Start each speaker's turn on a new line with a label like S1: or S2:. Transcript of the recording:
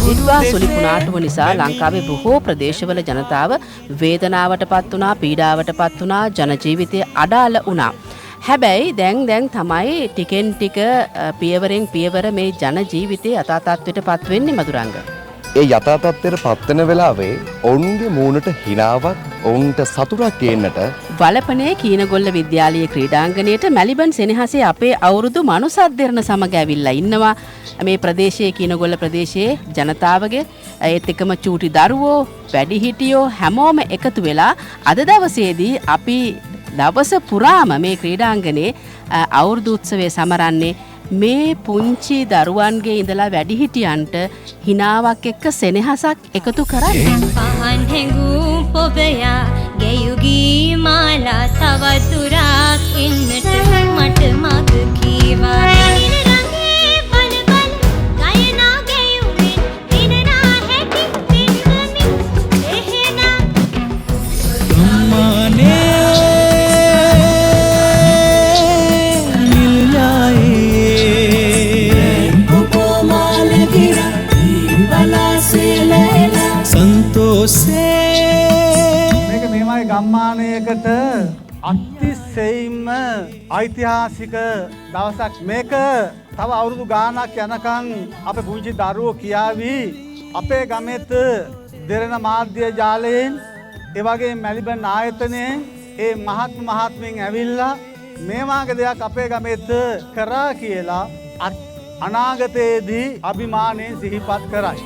S1: සිල්වා සුළි කුණාටුව නිසා ලංකාවේ බොහෝ ප්‍රදේශවල ජනතාව වේදනාවටපත් වුණා, පීඩාවටපත් වුණා, ජන ජීවිතය අඩාල වුණා. හැබැයි දැන් තමයි ටිකෙන් ටික පියවරෙන් පියවර මේ ජන ජීවිතේ යථා තත්ත්වයටපත් වෙන්නේ මధుරංග.
S2: ඒ යථා තත්ත්වයට පත් වෙන වෙලාවේ ඔවුන්ගේ මූණට හිනාවක්, ඔවුන්ට සතුටක් ගේන්නට
S1: වලපනේ කීනගොල්ල විද්‍යාලීය ක්‍රීඩාංගණයට මැලිබන් සෙනෙහසේ අපේ අවුරුදු මනුසද්දරණ සමග ඇවිල්ලා ඉන්නවා. මේ ප්‍රදේශයේ කීනගොල්ල ප්‍රදේශයේ ජනතාවගේ ඒත් එකම චූටි දරුවෝ, වැඩිහිටියෝ හැමෝම එකතු වෙලා අද දවසේදී අපි දවස පුරාම මේ ක්‍රීඩාංගණේ අවුරුදු උත්සවය සමරන්නේ මේ පුංචි දරුවන්ගේ ඉඳලා වැඩිහිටියන්ට හිනාවක් එක්ක සෙනෙහසක් එකතු කරන්න.
S3: පහන් හැඟූ පොබයා ගෙයුගී මාලා තවදුරක් එන්නට මට මග කීවා.
S4: මේක මෙහෙමයි ගම්මානයකට අතිශයින්ම ඓතිහාසික දවසක්. මේක තව අවුරුදු ගාණක් යනකම් අපේ පුංචි දරුවෝ කියාවි අපේ ගමෙත් දෙරණ මාධ්‍ය ජාලයෙන් ඒ වගේ මැලිබන් ආයතනයෙන් ඒ මහත්මීන් ඇවිල්ලා මේ වාගේ දෙයක් අපේ ගමෙත් කරා කියලා අනාගතයේදී අභිමානයෙන් සිහිපත් කරයි.